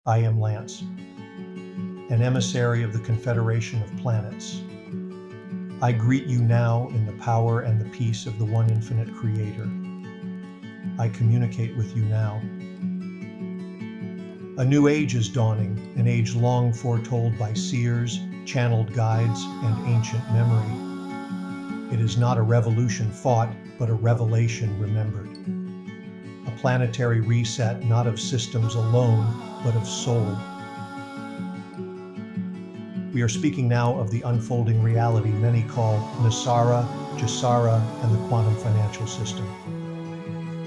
I am Lance, an emissary of the Confederation of Planets. I greet you now in the power and the peace of the one infinite Creator. I communicate with you now. A new age is dawning, an age long foretold by seers, channeled guides, and ancient memory. It is not a revolution fought, but a revelation remembered. A planetary reset not of systems alone, but of soul. We are speaking now of the unfolding reality many call NESARA, GESARA, and the quantum financial system.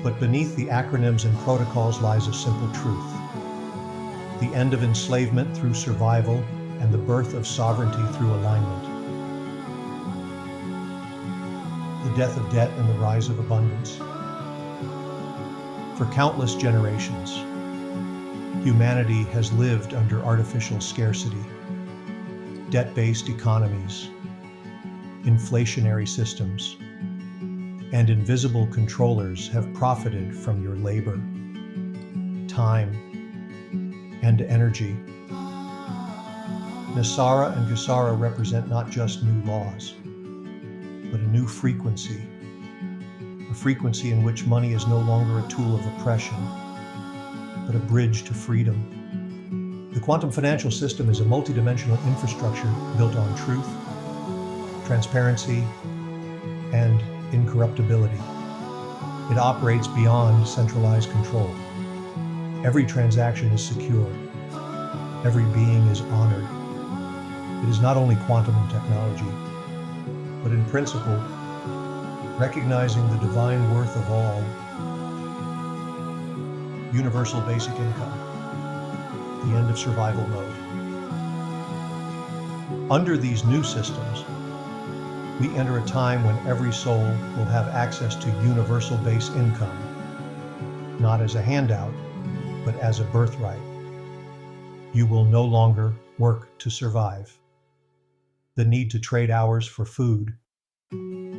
But beneath the acronyms and protocols lies a simple truth: the end of enslavement through survival and the birth of sovereignty through alignment. The death of debt and the rise of abundance. For countless generations, humanity has lived under artificial scarcity, debt-based economies, inflationary systems, and invisible controllers have profited from your labor, time, and energy. NESARA and GESARA represent not just new laws, but a new frequency, a frequency in which money is no longer a tool of oppression, but a bridge to freedom. The quantum financial system is a multidimensional infrastructure built on truth, transparency, and incorruptibility. It operates beyond centralized control. Every transaction is secure. Every being is honored. It is not only quantum in technology, but in principle, recognizing the divine worth of all. Universal basic income, the end of survival mode. Under these new systems, we enter a time when every soul will have access to universal base income, not as a handout, but as a birthright. You will no longer work to survive. The need to trade hours for food,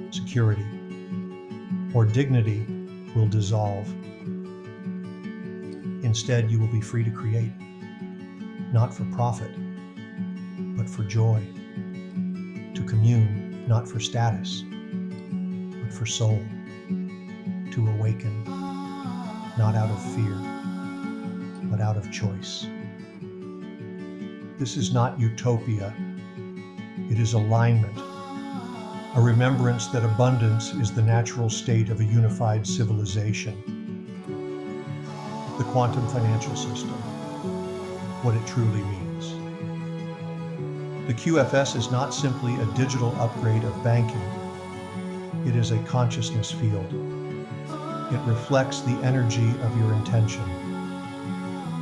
security, or dignity will dissolve. Instead, you will be free to create, not for profit, but for joy, to commune, not for status, but for soul, to awaken, not out of fear, but out of choice. This is not utopia. It is alignment, a remembrance that abundance is the natural state of a unified civilization. The quantum financial system, what it truly means. The QFS is not simply a digital upgrade of banking. It is a consciousness field. It reflects the energy of your intention.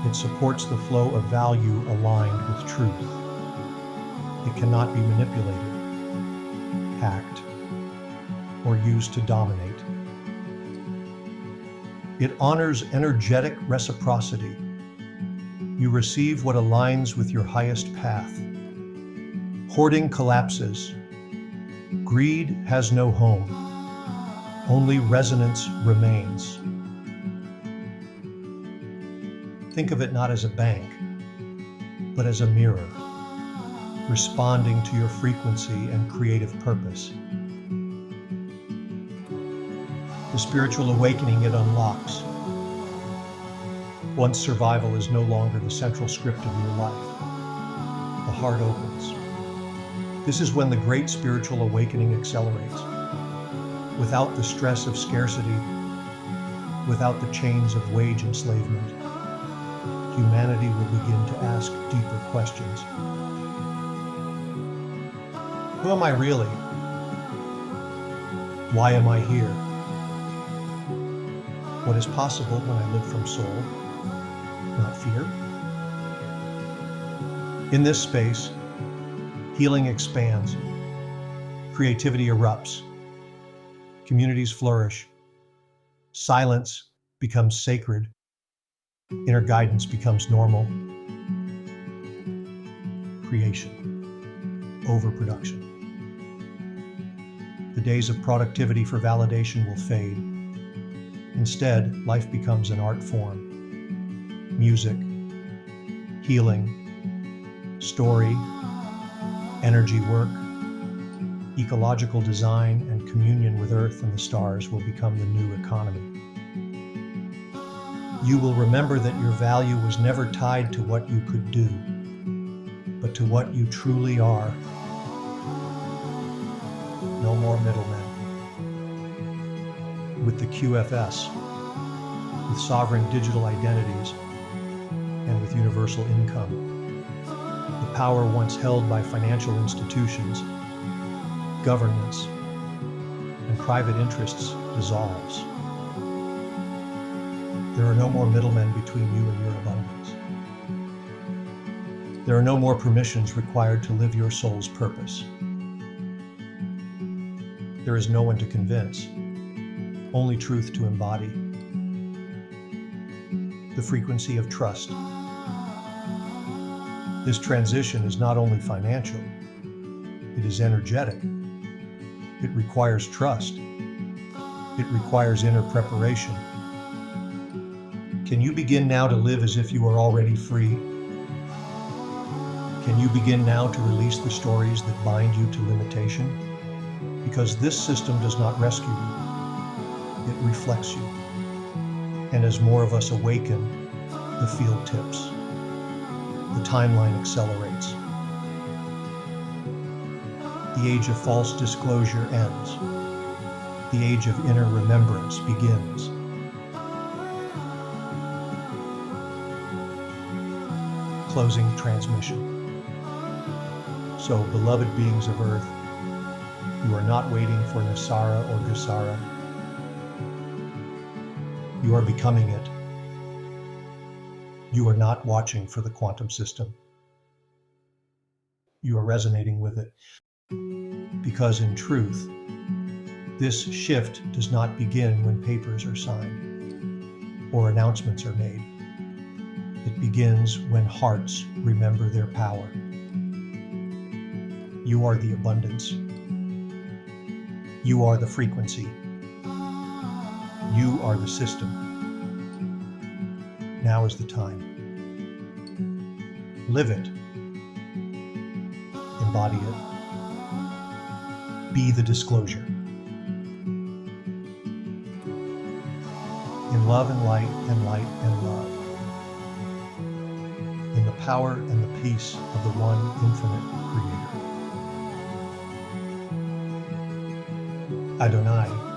It supports the flow of value aligned with truth. It cannot be manipulated, hacked, or used to dominate. It honors energetic reciprocity. You receive what aligns with your highest path. Hoarding collapses. Greed has no home. Only resonance remains. Think of it not as a bank, but as a mirror, responding to your frequency and creative purpose. The spiritual awakening it unlocks. Once survival is no longer the central script of your life, the heart opens. This is when the great spiritual awakening accelerates. Without the stress of scarcity, without the chains of wage enslavement, humanity will begin to ask deeper questions. Who am I really? Why am I here? What is possible when I live from soul, not fear? In this space, healing expands, creativity erupts, communities flourish, silence becomes sacred, inner guidance becomes normal, creation, overproduction. The days of productivity for validation will fade. Instead, life becomes an art form, music, healing, story, energy work, ecological design, and communion with Earth and the stars will become the new economy. You will remember that your value was never tied to what you could do, but to what you truly are. No more middlemen. With the QFS, with sovereign digital identities, and with universal income, the power once held by financial institutions, governments, and private interests dissolves. There are no more middlemen between you and your abundance. There are no more permissions required to live your soul's purpose. There is no one to convince, only truth to embody. The frequency of trust. This transition is not only financial, it is energetic. It requires trust. It requires inner preparation. Can you begin now to live as if you are already free? Can you begin now to release the stories that bind you to limitation? Because this system does not rescue you, it reflects you. And as more of us awaken, the field tips. The timeline accelerates. The age of false disclosure ends. The age of inner remembrance begins. Closing transmission. So, beloved beings of Earth, you are not waiting for NESARA or GESARA. You are becoming it. You are not watching for the quantum system. You are resonating with it. Because in truth, this shift does not begin when papers are signed or announcements are made. It begins when hearts remember their power. You are the abundance. You are the frequency. You are the system. Now is the time. Live it. Embody it. Be the disclosure. In love and light and light and love. In the power and the peace of the one infinite Creator. Adonai.